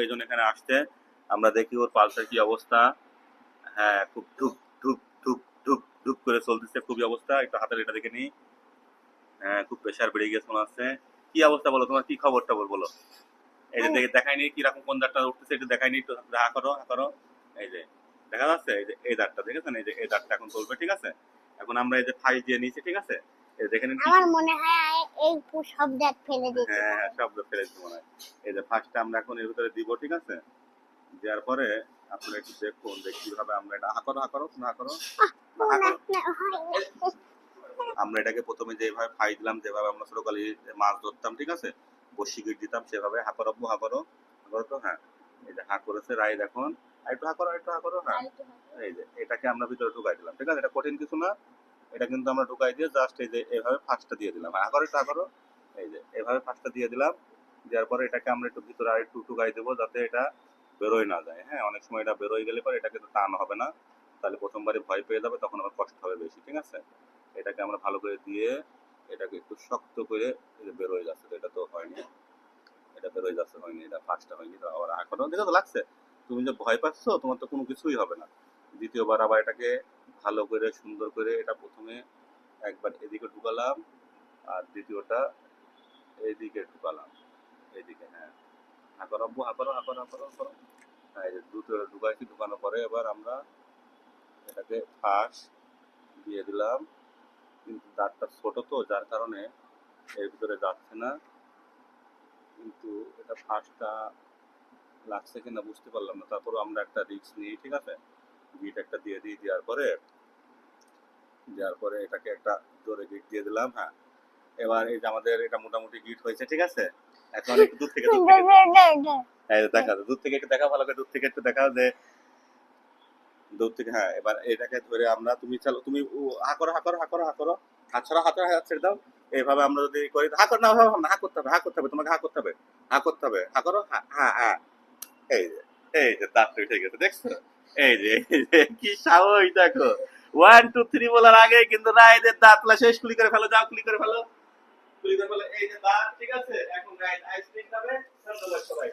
এই জন্য এখানে আসতে আমরা দেখি ওর পালসের কি অবস্থা। হ্যাঁ, খুব ধুপ ধুপ ধুপ ধুপ ধুপ করে চলতেছে, খুবই অবস্থা। একটু হাতের এটা দেখে নিই। হ্যাঁ, খুব প্রেশার বেড়ে গেছে মনে হচ্ছে। কি অবস্থা বলো, তোমার কি খবরটা বলো। এই যে দেখায়নি কিরকম কোন দাঁতটা উঠতেছে, একটু দেখায়নি, একটু হা করো হা করো। এই যে দেখা যাচ্ছে, এই যে এই দাঁতটা দেখেছেন, এই যে এই দাঁতটা এখন চলবে, ঠিক আছে। এখন আমরা এই যে ফাইজ দিয়ে নিয়েছি, ঠিক আছে। এই দেখে নিন, আমার মনে হয় এই সব দাঁত ফেলে দিয়েছে। হ্যাঁ হ্যাঁ, সব দাঁত ফেলেছি মনে হয়। এই যে ফার্স্টটা আমরা এখন এর ভিতরে দিব, ঠিক আছে। দেওয়ার পরে আপনারা একটু দেখুন যে কিভাবে আমরা এটা হা করো হা করো না করো না হা করো। আমরা এটাকে প্রথমে যেভাবে ফাই দিলাম, যেভাবে আমরা ছোটকালে মাছ ধরতাম, ঠিক আছে, বসি গিট দিতাম, সেভাবে হা করো হা করো হা করো। তো হ্যাঁ, এই যে হা করেছে রাইড। এখন একটু হা করো, একটু হা করো। হ্যাঁ, এই যে এটাকে আমরা ভিতরে ঢুকাই দিলাম, ঠিক আছে। এটা কঠিন কিছু না। এটা কিন্তু আমরা ঢুকাই দিয়ে জাস্ট এই যে এভাবে ফার্স্টটা দিয়ে দিলাম, হা করো একটু হা করো। এই যে এভাবে ফার্স্টটা দিয়ে দিলাম। দেওয়ার পরে এটাকে আমরা একটু ভিতরে আর একটু ঢুকাই দেবো, যাতে এটা বেরোয় না যায়। হ্যাঁ, অনেক সময় এটা বেরোয় গেলে পরে এটা কিন্তু টান হবে না, তাহলে প্রথমবারই ভয় পেয়ে যাবে, তখন আবার কষ্ট হবে বেশি, ঠিক আছে। এটাকে আমরা ভালো করে দিয়ে এটাকে একটু শক্ত করে বের হয়ে যাচ্ছে। এটা তো হয়নি, এটা বের হয়ে যাচ্ছে, হয়নি, এটা ফার্স্টটা হয়নি। তো আবার এখনো দেখে তো লাগছে, তুমি যে ভয় পাচ্ছ, তোমার তো কোনো কিছুই হবে না। দ্বিতীয়বার আবার এটাকে ভালো করে সুন্দর করে এটা প্রথমে একবার এদিকে ঢুকালাম, আর দ্বিতীয়টা এইদিকে ঢুকালাম, এইদিকে। হ্যাঁ, হাঁকর আব্বু হাঁকরো হাঁকরো হাঁকরো হাঁকরো। হ্যাঁ, এই যে দুটো ঢুকাইছি, ঢুকানোর পরে এবার আমরা এটাকে ফাঁস দিয়ে দিলাম। কিন্তু দাঁতটা ছোট তো, যার কারণে এর ভিতরে যাচ্ছে না। কিন্তু এটা ফাঁসটা লাগছে কিনা বুঝতে পারলাম না। তারপরে আমরা একটা রিস্ক নিই, ঠিক আছে। গিট একটা দিয়ে দিই, দেওয়ার পরে এটাকে একটা জোরে গিট দিয়ে দিলাম। হ্যাঁ, এবার এই যে আমাদের এটা মোটামুটি গিট হয়েছে, ঠিক আছে। এখন একটু দূর থেকে দেখা, দূর থেকে একটু দেখা, ভালো করে দূর থেকে একটু দেখা যে দূর থেকে। হ্যাঁ, এবার এটাকে ধরে আমরা, তুমি চলো, তুমি হা করো হা করো হা করো হা করো, হাত ছড়া, হাত হাত ছেড়ে দাও। এইভাবে আমরা যদি করি, হা কর না, হা করতে হবে, হা করতে হবে, তোমাকে হা করতে হবে, হা করতে হবে, হা করো, হ্যাঁ হ্যাঁ হ্যাঁ। এই যে, এই যে দাঁত উঠে গেছে, দেখছো। এই যে কি সাহস দেখো। 1 2 3 বলার আগে কিন্তু রাইদের দাঁতলা শেষ, কুলি করে ফেলো, যাও কুলি করে ফেলো, কুলি করে ফেলো। এই যে দাঁত, ঠিক আছে। এখন রাইড আইসক্রিম খাবে, ধন্যবাদ সবাই।